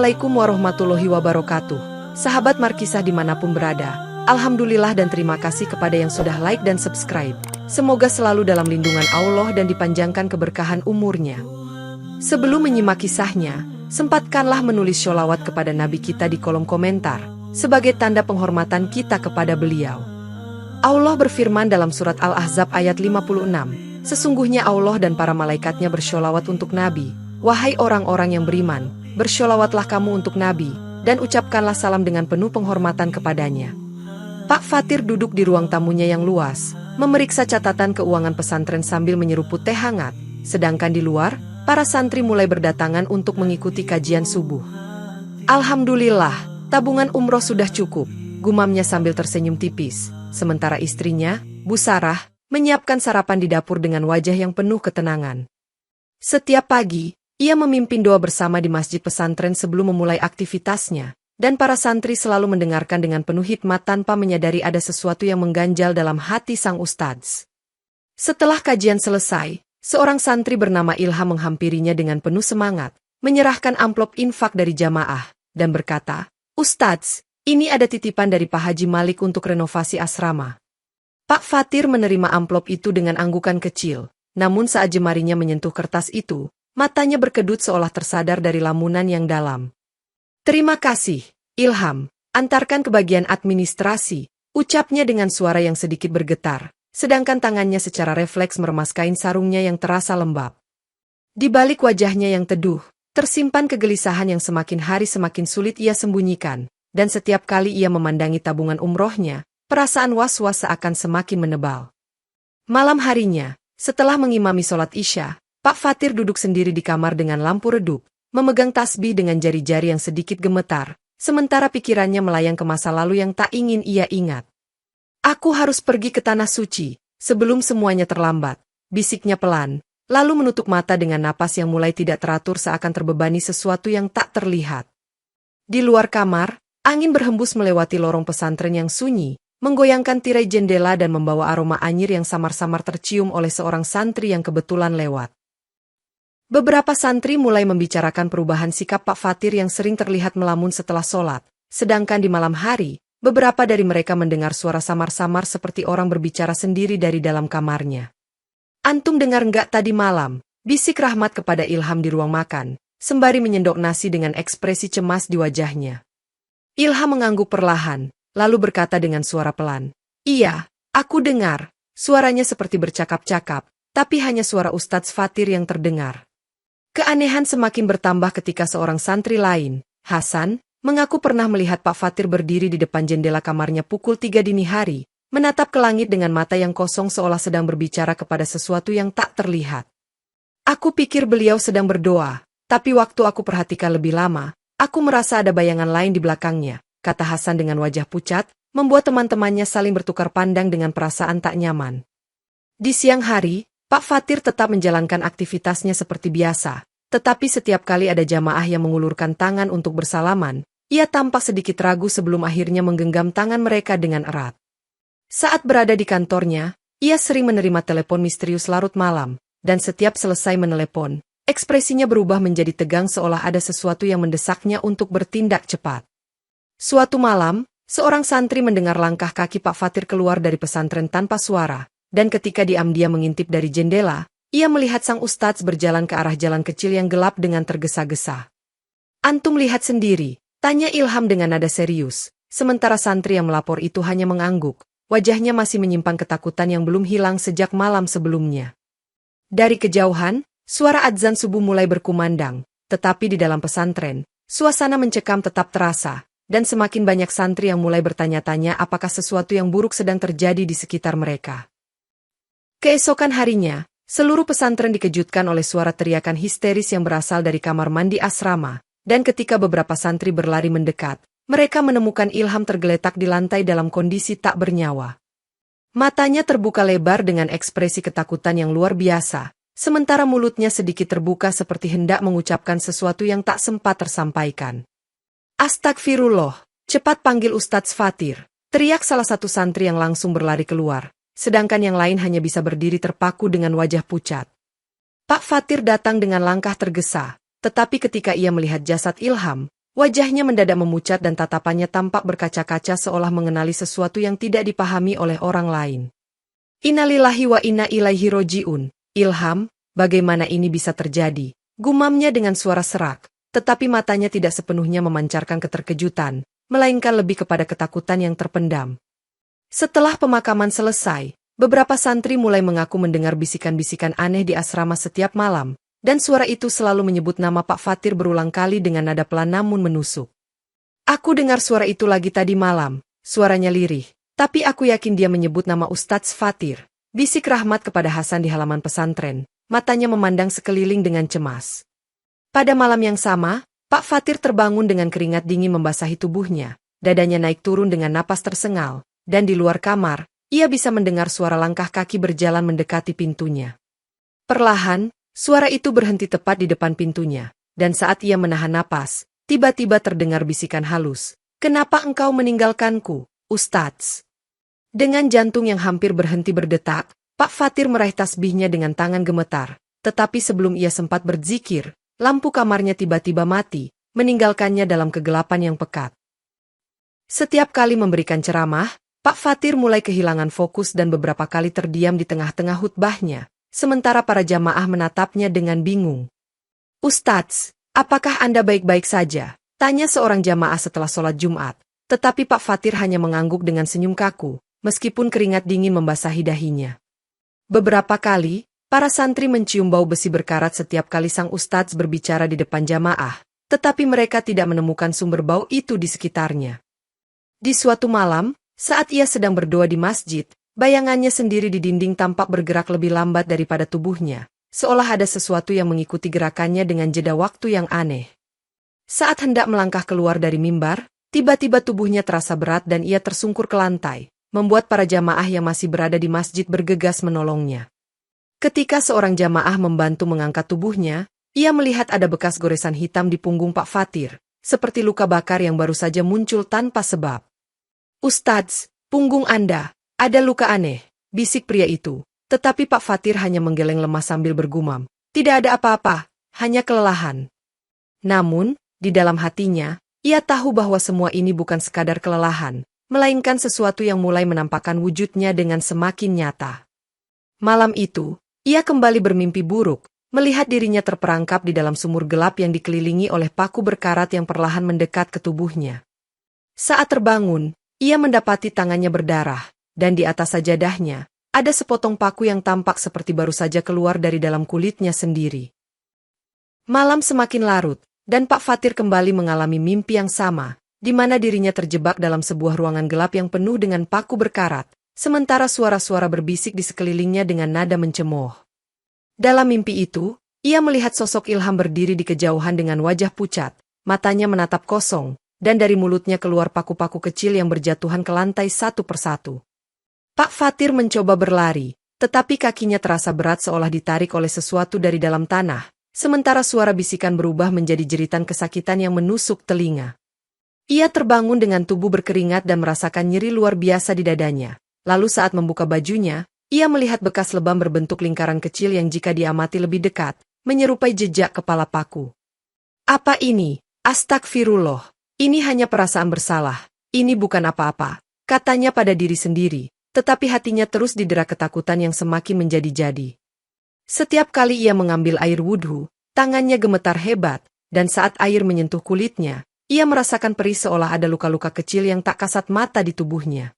Assalamualaikum warahmatullahi wabarakatuh. Sahabat Markisah dimanapun berada, alhamdulillah dan terima kasih kepada yang sudah like dan subscribe. Semoga selalu dalam lindungan Allah dan dipanjangkan keberkahan umurnya. Sebelum menyimak kisahnya, sempatkanlah menulis sholawat kepada Nabi kita di kolom komentar, sebagai tanda penghormatan kita kepada beliau. Allah berfirman dalam surat Al-Ahzab ayat 56, sesungguhnya Allah dan para malaikatnya bersholawat untuk Nabi. Wahai orang-orang yang beriman, bersholawatlah kamu untuk Nabi, dan ucapkanlah salam dengan penuh penghormatan kepadanya. Pak Fatir duduk di ruang tamunya yang luas, memeriksa catatan keuangan pesantren sambil menyeruput teh hangat, sedangkan di luar, para santri mulai berdatangan untuk mengikuti kajian subuh. Alhamdulillah, tabungan umroh sudah cukup, gumamnya sambil tersenyum tipis, sementara istrinya, Bu Sarah, menyiapkan sarapan di dapur dengan wajah yang penuh ketenangan. Setiap pagi, ia memimpin doa bersama di masjid pesantren sebelum memulai aktivitasnya, dan para santri selalu mendengarkan dengan penuh hikmat tanpa menyadari ada sesuatu yang mengganjal dalam hati sang ustadz. Setelah kajian selesai, seorang santri bernama Ilham menghampirinya dengan penuh semangat, menyerahkan amplop infak dari jamaah, dan berkata, "Ustadz, ini ada titipan dari Pak Haji Malik untuk renovasi asrama." Pak Fatir menerima amplop itu dengan anggukan kecil, namun saat jemarinya menyentuh kertas itu, matanya berkedut seolah tersadar dari lamunan yang dalam. "Terima kasih, Ilham, antarkan ke bagian administrasi," ucapnya dengan suara yang sedikit bergetar, sedangkan tangannya secara refleks meremas kain sarungnya yang terasa lembab. Di balik wajahnya yang teduh, tersimpan kegelisahan yang semakin hari semakin sulit ia sembunyikan, dan setiap kali ia memandangi tabungan umrohnya, perasaan was-was seakan semakin menebal. Malam harinya, setelah mengimami sholat Isya, Pak Fatir duduk sendiri di kamar dengan lampu redup, memegang tasbih dengan jari-jari yang sedikit gemetar, sementara pikirannya melayang ke masa lalu yang tak ingin ia ingat. "Aku harus pergi ke Tanah Suci, sebelum semuanya terlambat," bisiknya pelan, lalu menutup mata dengan napas yang mulai tidak teratur seakan terbebani sesuatu yang tak terlihat. Di luar kamar, angin berhembus melewati lorong pesantren yang sunyi, menggoyangkan tirai jendela dan membawa aroma anyir yang samar-samar tercium oleh seorang santri yang kebetulan lewat. Beberapa santri mulai membicarakan perubahan sikap Pak Fatir yang sering terlihat melamun setelah sholat, sedangkan di malam hari, beberapa dari mereka mendengar suara samar-samar seperti orang berbicara sendiri dari dalam kamarnya. "Antum dengar enggak tadi malam?" bisik Rahmat kepada Ilham di ruang makan, sembari menyendok nasi dengan ekspresi cemas di wajahnya. Ilham mengangguk perlahan, lalu berkata dengan suara pelan, "Iya, aku dengar." Suaranya seperti bercakap-cakap, tapi hanya suara Ustadz Fatir yang terdengar. Keanehan semakin bertambah ketika seorang santri lain, Hasan, mengaku pernah melihat Pak Fatir berdiri di depan jendela kamarnya pukul 3 dini hari, menatap ke langit dengan mata yang kosong seolah sedang berbicara kepada sesuatu yang tak terlihat. "Aku pikir beliau sedang berdoa, tapi waktu aku perhatikan lebih lama, aku merasa ada bayangan lain di belakangnya," kata Hasan dengan wajah pucat, membuat teman-temannya saling bertukar pandang dengan perasaan tak nyaman. Di siang hari, Pak Fatir tetap menjalankan aktivitasnya seperti biasa, tetapi setiap kali ada jamaah yang mengulurkan tangan untuk bersalaman, ia tampak sedikit ragu sebelum akhirnya menggenggam tangan mereka dengan erat. Saat berada di kantornya, ia sering menerima telepon misterius larut malam, dan setiap selesai menelepon, ekspresinya berubah menjadi tegang seolah ada sesuatu yang mendesaknya untuk bertindak cepat. Suatu malam, seorang santri mendengar langkah kaki Pak Fatir keluar dari pesantren tanpa suara, dan ketika diam-diam mengintip dari jendela, ia melihat sang ustadz berjalan ke arah jalan kecil yang gelap dengan tergesa-gesa. "Antum lihat sendiri," tanya Ilham dengan nada serius, sementara santri yang melapor itu hanya mengangguk, wajahnya masih menyimpan ketakutan yang belum hilang sejak malam sebelumnya. Dari kejauhan, suara adzan subuh mulai berkumandang, tetapi di dalam pesantren, suasana mencekam tetap terasa, dan semakin banyak santri yang mulai bertanya-tanya apakah sesuatu yang buruk sedang terjadi di sekitar mereka. Keesokan harinya, seluruh pesantren dikejutkan oleh suara teriakan histeris yang berasal dari kamar mandi asrama, dan ketika beberapa santri berlari mendekat, mereka menemukan Ilham tergeletak di lantai dalam kondisi tak bernyawa. Matanya terbuka lebar dengan ekspresi ketakutan yang luar biasa, sementara mulutnya sedikit terbuka seperti hendak mengucapkan sesuatu yang tak sempat tersampaikan. "Astagfirullah, cepat panggil Ustadz Fatir," teriak salah satu santri yang langsung berlari keluar, sedangkan yang lain hanya bisa berdiri terpaku dengan wajah pucat. Pak Fatir datang dengan langkah tergesa, tetapi ketika ia melihat jasad Ilham, Wajahnya mendadak memucat dan tatapannya tampak berkaca-kaca seolah mengenali sesuatu yang tidak dipahami oleh orang lain. Innalillahi wa inna ilaihi roji'un. Ilham, bagaimana ini bisa terjadi? Gumamnya dengan suara serak, tetapi matanya tidak sepenuhnya memancarkan keterkejutan, melainkan lebih kepada ketakutan yang terpendam. Setelah pemakaman selesai, beberapa santri mulai mengaku mendengar bisikan-bisikan aneh di asrama setiap malam, dan suara itu selalu menyebut nama Pak Fatir berulang kali dengan nada pelan namun menusuk. Aku dengar suara itu lagi tadi malam, suaranya lirih, tapi aku yakin dia menyebut nama Ustadz Fatir, bisik Rahmat kepada Hasan di halaman pesantren, matanya memandang sekeliling dengan cemas. Pada malam yang sama, Pak Fatir terbangun dengan keringat dingin membasahi tubuhnya, dadanya naik turun dengan napas tersengal, dan di luar kamar, ia bisa mendengar suara langkah kaki berjalan mendekati pintunya. Perlahan, suara itu berhenti tepat di depan pintunya, dan saat ia menahan napas, tiba-tiba terdengar bisikan halus, "Kenapa engkau meninggalkanku, Ustadz?" Dengan jantung yang hampir berhenti berdetak, Pak Fatir meraih tasbihnya dengan tangan gemetar, tetapi sebelum ia sempat berzikir, lampu kamarnya tiba-tiba mati, meninggalkannya dalam kegelapan yang pekat. Setiap kali memberikan ceramah, Pak Fatir mulai kehilangan fokus dan beberapa kali terdiam di tengah-tengah khutbahnya, sementara para jamaah menatapnya dengan bingung. "Ustadz, apakah Anda baik-baik saja?" tanya seorang jamaah setelah sholat Jumat, tetapi Pak Fatir hanya mengangguk dengan senyum kaku, meskipun keringat dingin membasahi dahinya. Beberapa kali, para santri mencium bau besi berkarat setiap kali sang ustadz berbicara di depan jamaah, tetapi mereka tidak menemukan sumber bau itu di sekitarnya. Di suatu malam, saat ia sedang berdoa di masjid, bayangannya sendiri di dinding tampak bergerak lebih lambat daripada tubuhnya, seolah ada sesuatu yang mengikuti gerakannya dengan jeda waktu yang aneh. Saat hendak melangkah keluar dari mimbar, tiba-tiba tubuhnya terasa berat dan ia tersungkur ke lantai, membuat para jamaah yang masih berada di masjid bergegas menolongnya. Ketika seorang jamaah membantu mengangkat tubuhnya, ia melihat ada bekas goresan hitam di punggung Pak Fatir, seperti luka bakar yang baru saja muncul tanpa sebab. "Ustadz, punggung Anda, ada luka aneh," bisik pria itu, tetapi Pak Fatir hanya menggeleng lemah sambil bergumam, "Tidak ada apa-apa, hanya kelelahan." Namun, di dalam hatinya, ia tahu bahwa semua ini bukan sekadar kelelahan, melainkan sesuatu yang mulai menampakkan wujudnya dengan semakin nyata. Malam itu, ia kembali bermimpi buruk, melihat dirinya terperangkap di dalam sumur gelap yang dikelilingi oleh paku berkarat yang perlahan mendekat ke tubuhnya. Saat terbangun, ia mendapati tangannya berdarah, dan di atas sajadahnya, ada sepotong paku yang tampak seperti baru saja keluar dari dalam kulitnya sendiri. Malam semakin larut, dan Pak Fatir kembali mengalami mimpi yang sama, di mana dirinya terjebak dalam sebuah ruangan gelap yang penuh dengan paku berkarat, sementara suara-suara berbisik di sekelilingnya dengan nada mencemooh. Dalam mimpi itu, ia melihat sosok Ilham berdiri di kejauhan dengan wajah pucat, matanya menatap kosong, dan dari mulutnya keluar paku-paku kecil yang berjatuhan ke lantai satu persatu. Pak Fatir mencoba berlari, tetapi kakinya terasa berat seolah ditarik oleh sesuatu dari dalam tanah, sementara suara bisikan berubah menjadi jeritan kesakitan yang menusuk telinga. Ia terbangun dengan tubuh berkeringat dan merasakan nyeri luar biasa di dadanya. Lalu saat membuka bajunya, ia melihat bekas lebam berbentuk lingkaran kecil yang jika diamati lebih dekat, menyerupai jejak kepala paku. "Apa ini? Astagfirullah, ini hanya perasaan bersalah, ini bukan apa-apa," katanya pada diri sendiri, tetapi hatinya terus didera ketakutan yang semakin menjadi-jadi. Setiap kali ia mengambil air wudhu, tangannya gemetar hebat, dan saat air menyentuh kulitnya, ia merasakan perih seolah ada luka-luka kecil yang tak kasat mata di tubuhnya.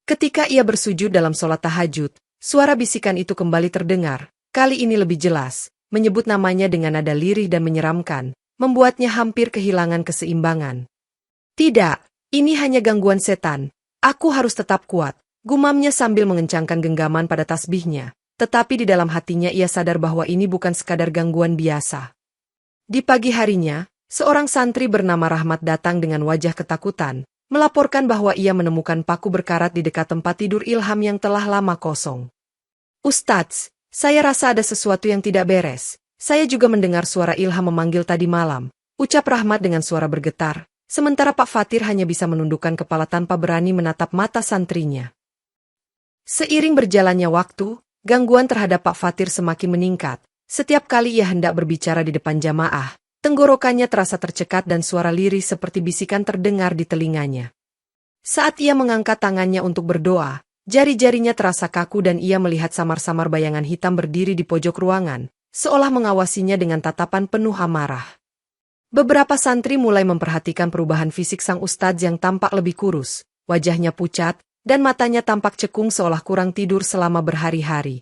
Ketika ia bersujud dalam sholat tahajud, suara bisikan itu kembali terdengar, kali ini lebih jelas, menyebut namanya dengan nada lirih dan menyeramkan, membuatnya hampir kehilangan keseimbangan. "Tidak, ini hanya gangguan setan, aku harus tetap kuat," gumamnya sambil mengencangkan genggaman pada tasbihnya, tetapi di dalam hatinya ia sadar bahwa ini bukan sekadar gangguan biasa. Di pagi harinya, seorang santri bernama Rahmat datang dengan wajah ketakutan, melaporkan bahwa ia menemukan paku berkarat di dekat tempat tidur Ilham yang telah lama kosong. "Ustadz, saya rasa ada sesuatu yang tidak beres. Saya juga mendengar suara Ilham memanggil tadi malam," ucap Rahmat dengan suara bergetar, sementara Pak Fatir hanya bisa menundukkan kepala tanpa berani menatap mata santrinya. Seiring berjalannya waktu, gangguan terhadap Pak Fatir semakin meningkat. Setiap kali ia hendak berbicara di depan jamaah, Tenggorokannya terasa tercekat dan suara lirih seperti bisikan terdengar di telinganya. Saat ia mengangkat tangannya untuk berdoa, jari-jarinya terasa kaku dan ia melihat samar-samar bayangan hitam berdiri di pojok ruangan, seolah mengawasinya dengan tatapan penuh amarah. Beberapa santri mulai memperhatikan perubahan fisik sang ustadz yang tampak lebih kurus, wajahnya pucat, dan matanya tampak cekung seolah kurang tidur selama berhari-hari.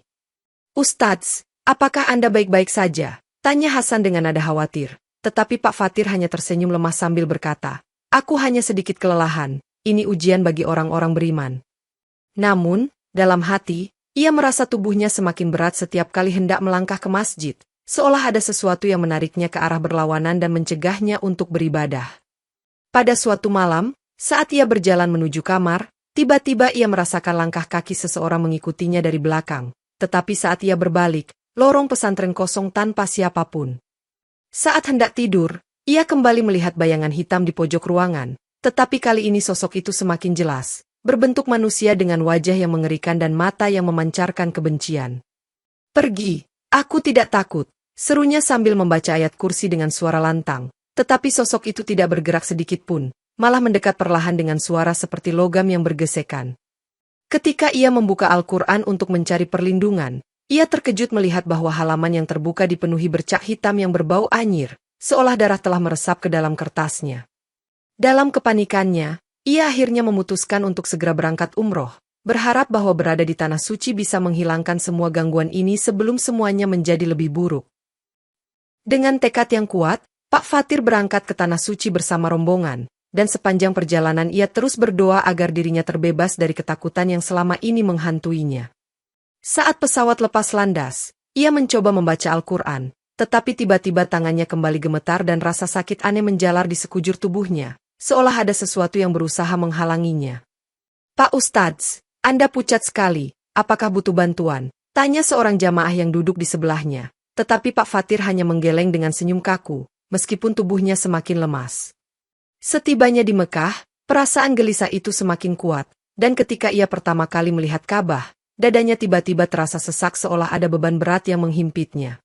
"Ustadz, apakah Anda baik-baik saja?" tanya Hasan dengan nada khawatir. Tetapi Pak Fatir hanya tersenyum lemah sambil berkata, "Aku hanya sedikit kelelahan, ini ujian bagi orang-orang beriman." Namun, dalam hati, ia merasa tubuhnya semakin berat setiap kali hendak melangkah ke masjid, seolah ada sesuatu yang menariknya ke arah berlawanan dan mencegahnya untuk beribadah. Pada suatu malam, saat ia berjalan menuju kamar, tiba-tiba ia merasakan langkah kaki seseorang mengikutinya dari belakang, tetapi saat ia berbalik, lorong pesantren kosong tanpa siapapun. Saat hendak tidur, ia kembali melihat bayangan hitam di pojok ruangan, tetapi kali ini sosok itu semakin jelas, berbentuk manusia dengan wajah yang mengerikan dan mata yang memancarkan kebencian. "Pergi, aku tidak takut," serunya sambil membaca ayat kursi dengan suara lantang, tetapi sosok itu tidak bergerak sedikit pun, malah mendekat perlahan dengan suara seperti logam yang bergesekan. Ketika ia membuka Al-Quran untuk mencari perlindungan, ia terkejut melihat bahwa halaman yang terbuka dipenuhi bercak hitam yang berbau anyir, seolah darah telah meresap ke dalam kertasnya. Dalam kepanikannya, ia akhirnya memutuskan untuk segera berangkat umroh, berharap bahwa berada di tanah suci bisa menghilangkan semua gangguan ini sebelum semuanya menjadi lebih buruk. Dengan tekad yang kuat, Pak Fatir berangkat ke tanah suci bersama rombongan, dan sepanjang perjalanan ia terus berdoa agar dirinya terbebas dari ketakutan yang selama ini menghantuinya. Saat pesawat lepas landas, ia mencoba membaca Al-Quran, tetapi tiba-tiba tangannya kembali gemetar dan rasa sakit aneh menjalar di sekujur tubuhnya, seolah ada sesuatu yang berusaha menghalanginya. "Pak Ustadz, Anda pucat sekali, apakah butuh bantuan?" tanya seorang jamaah yang duduk di sebelahnya, tetapi Pak Fatir hanya menggeleng dengan senyum kaku, meskipun tubuhnya semakin lemas. Setibanya di Mekah, perasaan gelisah itu semakin kuat, dan ketika ia pertama kali melihat Ka'bah, dadanya tiba-tiba terasa sesak seolah ada beban berat yang menghimpitnya.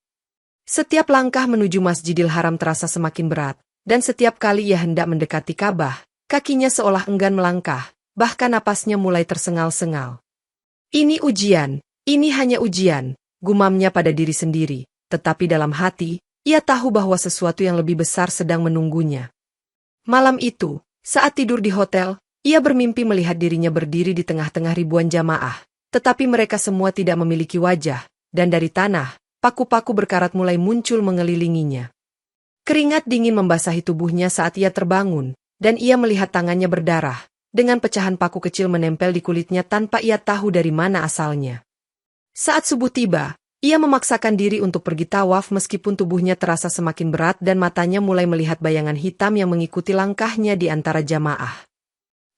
Setiap langkah menuju Masjidil Haram terasa semakin berat, dan setiap kali ia hendak mendekati Ka'bah, kakinya seolah enggan melangkah, bahkan napasnya mulai tersengal-sengal. "Ini ujian, ini hanya ujian," gumamnya pada diri sendiri, tetapi dalam hati, ia tahu bahwa sesuatu yang lebih besar sedang menunggunya. Malam itu, saat tidur di hotel, ia bermimpi melihat dirinya berdiri di tengah-tengah ribuan jamaah. Tetapi mereka semua tidak memiliki wajah, dan dari tanah, paku-paku berkarat mulai muncul mengelilinginya. Keringat dingin membasahi tubuhnya saat ia terbangun, dan ia melihat tangannya berdarah, dengan pecahan paku kecil menempel di kulitnya tanpa ia tahu dari mana asalnya. Saat subuh tiba, ia memaksakan diri untuk pergi tawaf meskipun tubuhnya terasa semakin berat dan matanya mulai melihat bayangan hitam yang mengikuti langkahnya di antara jamaah.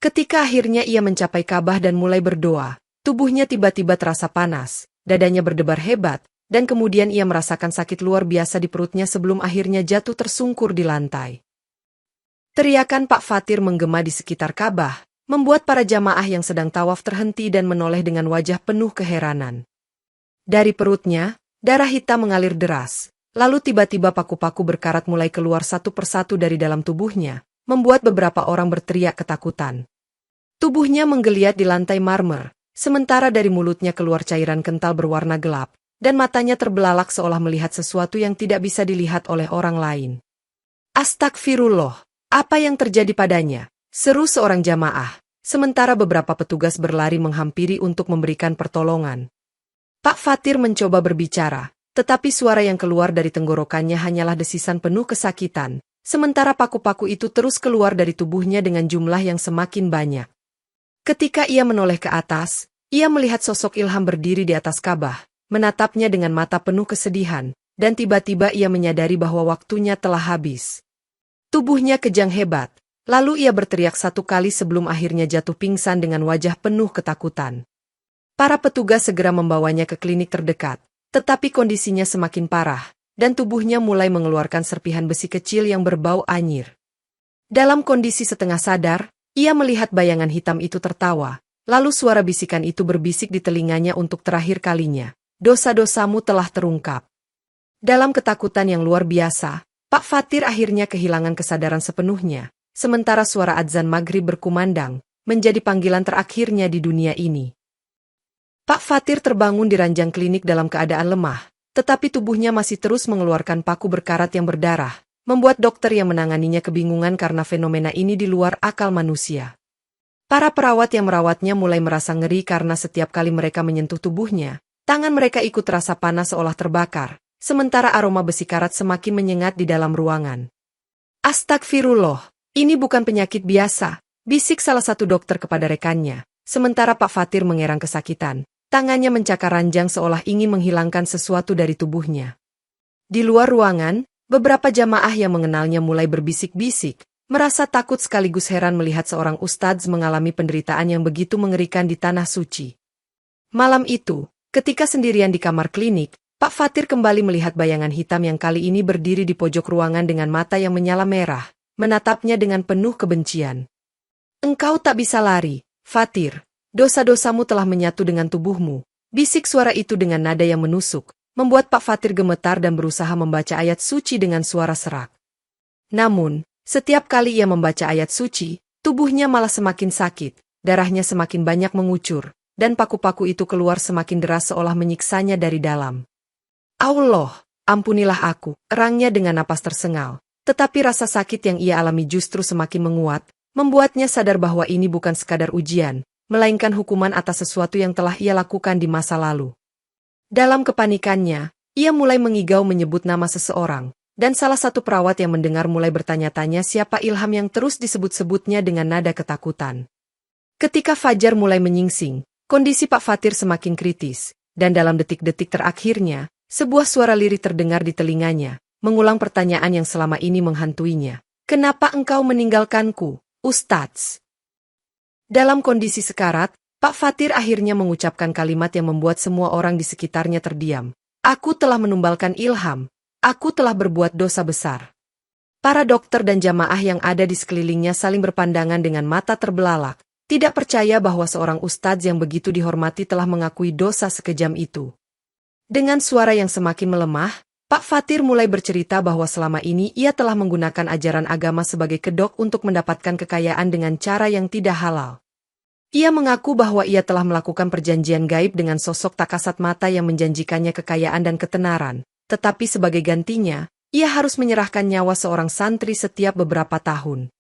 Ketika akhirnya ia mencapai Ka'bah dan mulai berdoa, tubuhnya tiba-tiba terasa panas, dadanya berdebar hebat, dan kemudian ia merasakan sakit luar biasa di perutnya sebelum akhirnya jatuh tersungkur di lantai. Teriakan Pak Fatir menggema di sekitar Ka'bah, membuat para jamaah yang sedang tawaf terhenti dan menoleh dengan wajah penuh keheranan. Dari perutnya, darah hitam mengalir deras, lalu tiba-tiba paku-paku berkarat mulai keluar satu persatu dari dalam tubuhnya, membuat beberapa orang berteriak ketakutan. Tubuhnya menggeliat di lantai marmer, sementara dari mulutnya keluar cairan kental berwarna gelap, dan matanya terbelalak seolah melihat sesuatu yang tidak bisa dilihat oleh orang lain. "Astagfirullah, apa yang terjadi padanya?" seru seorang jamaah, sementara beberapa petugas berlari menghampiri untuk memberikan pertolongan. Pak Fatir mencoba berbicara, tetapi suara yang keluar dari tenggorokannya hanyalah desisan penuh kesakitan, sementara paku-paku itu terus keluar dari tubuhnya dengan jumlah yang semakin banyak. Ketika ia menoleh ke atas, ia melihat sosok Ilham berdiri di atas Ka'bah, menatapnya dengan mata penuh kesedihan, dan tiba-tiba ia menyadari bahwa waktunya telah habis. Tubuhnya kejang hebat, lalu ia berteriak satu kali sebelum akhirnya jatuh pingsan dengan wajah penuh ketakutan. Para petugas segera membawanya ke klinik terdekat, tetapi kondisinya semakin parah, dan tubuhnya mulai mengeluarkan serpihan besi kecil yang berbau anyir. Dalam kondisi setengah sadar, ia melihat bayangan hitam itu tertawa, lalu suara bisikan itu berbisik di telinganya untuk terakhir kalinya. "Dosa-dosamu telah terungkap." Dalam ketakutan yang luar biasa, Pak Fatir akhirnya kehilangan kesadaran sepenuhnya, sementara suara adzan maghrib berkumandang, menjadi panggilan terakhirnya di dunia ini. Pak Fatir terbangun di ranjang klinik dalam keadaan lemah, tetapi tubuhnya masih terus mengeluarkan paku berkarat yang berdarah, membuat dokter yang menanganinya kebingungan karena fenomena ini di luar akal manusia. Para perawat yang merawatnya mulai merasa ngeri karena setiap kali mereka menyentuh tubuhnya, tangan mereka ikut terasa panas seolah terbakar, sementara aroma besi karat semakin menyengat di dalam ruangan. Astagfirullah, ini bukan penyakit biasa, bisik salah satu dokter kepada rekannya, sementara Pak Fatir mengerang kesakitan. Tangannya mencakar ranjang seolah ingin menghilangkan sesuatu dari tubuhnya. Di luar ruangan, beberapa jamaah yang mengenalnya mulai berbisik-bisik, merasa takut sekaligus heran melihat seorang ustadz mengalami penderitaan yang begitu mengerikan di tanah suci. Malam itu, ketika sendirian di kamar klinik, Pak Fatir kembali melihat bayangan hitam yang kali ini berdiri di pojok ruangan dengan mata yang menyala merah, menatapnya dengan penuh kebencian. "Engkau tak bisa lari, Fatir. Dosa-dosamu telah menyatu dengan tubuhmu," bisik suara itu dengan nada yang menusuk, membuat Pak Fatir gemetar dan berusaha membaca ayat suci dengan suara serak. Namun, setiap kali ia membaca ayat suci, tubuhnya malah semakin sakit, darahnya semakin banyak mengucur, dan paku-paku itu keluar semakin deras seolah menyiksanya dari dalam. "Allah, ampunilah aku," erangnya dengan napas tersengal, tetapi rasa sakit yang ia alami justru semakin menguat, membuatnya sadar bahwa ini bukan sekadar ujian, melainkan hukuman atas sesuatu yang telah ia lakukan di masa lalu. Dalam kepanikannya, ia mulai mengigau menyebut nama seseorang, dan salah satu perawat yang mendengar mulai bertanya-tanya siapa Ilham yang terus disebut-sebutnya dengan nada ketakutan. Ketika fajar mulai menyingsing, kondisi Pak Fatir semakin kritis, dan dalam detik-detik terakhirnya, sebuah suara lirih terdengar di telinganya, mengulang pertanyaan yang selama ini menghantuinya. "Kenapa engkau meninggalkanku, Ustadz?" Dalam kondisi sekarat, Pak Fatir akhirnya mengucapkan kalimat yang membuat semua orang di sekitarnya terdiam. "Aku telah menumbalkan Ilham. Aku telah berbuat dosa besar." Para dokter dan jamaah yang ada di sekelilingnya saling berpandangan dengan mata terbelalak, tidak percaya bahwa seorang ustadz yang begitu dihormati telah mengakui dosa sekejam itu. Dengan suara yang semakin melemah, Pak Fatir mulai bercerita bahwa selama ini ia telah menggunakan ajaran agama sebagai kedok untuk mendapatkan kekayaan dengan cara yang tidak halal. Ia mengaku bahwa ia telah melakukan perjanjian gaib dengan sosok tak kasat mata yang menjanjikannya kekayaan dan ketenaran, tetapi sebagai gantinya, ia harus menyerahkan nyawa seorang santri setiap beberapa tahun.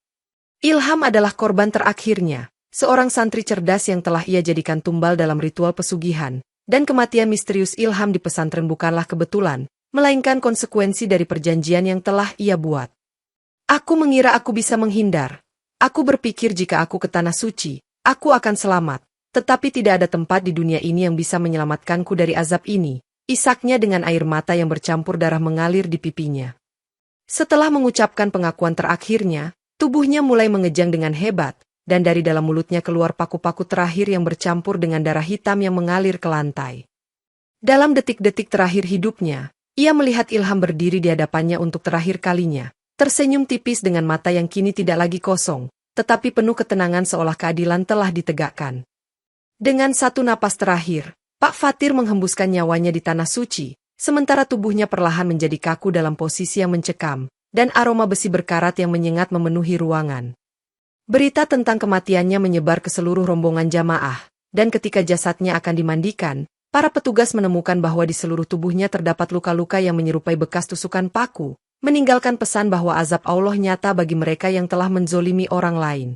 Ilham adalah korban terakhirnya, seorang santri cerdas yang telah ia jadikan tumbal dalam ritual pesugihan, dan kematian misterius Ilham di pesantren bukanlah kebetulan, melainkan konsekuensi dari perjanjian yang telah ia buat. "Aku mengira aku bisa menghindar. Aku berpikir jika aku ke tanah suci, aku akan selamat, tetapi tidak ada tempat di dunia ini yang bisa menyelamatkanku dari azab ini," isaknya dengan air mata yang bercampur darah mengalir di pipinya. Setelah mengucapkan pengakuan terakhirnya, tubuhnya mulai mengejang dengan hebat, dan dari dalam mulutnya keluar paku-paku terakhir yang bercampur dengan darah hitam yang mengalir ke lantai. Dalam detik-detik terakhir hidupnya, ia melihat Ilham berdiri di hadapannya untuk terakhir kalinya, tersenyum tipis dengan mata yang kini tidak lagi kosong, tetapi penuh ketenangan seolah keadilan telah ditegakkan. Dengan satu napas terakhir, Pak Fatir menghembuskan nyawanya di tanah suci, sementara tubuhnya perlahan menjadi kaku dalam posisi yang mencekam, dan aroma besi berkarat yang menyengat memenuhi ruangan. Berita tentang kematiannya menyebar ke seluruh rombongan jamaah, dan ketika jasadnya akan dimandikan, para petugas menemukan bahwa di seluruh tubuhnya terdapat luka-luka yang menyerupai bekas tusukan paku, meninggalkan pesan bahwa azab Allah nyata bagi mereka yang telah menzolimi orang lain.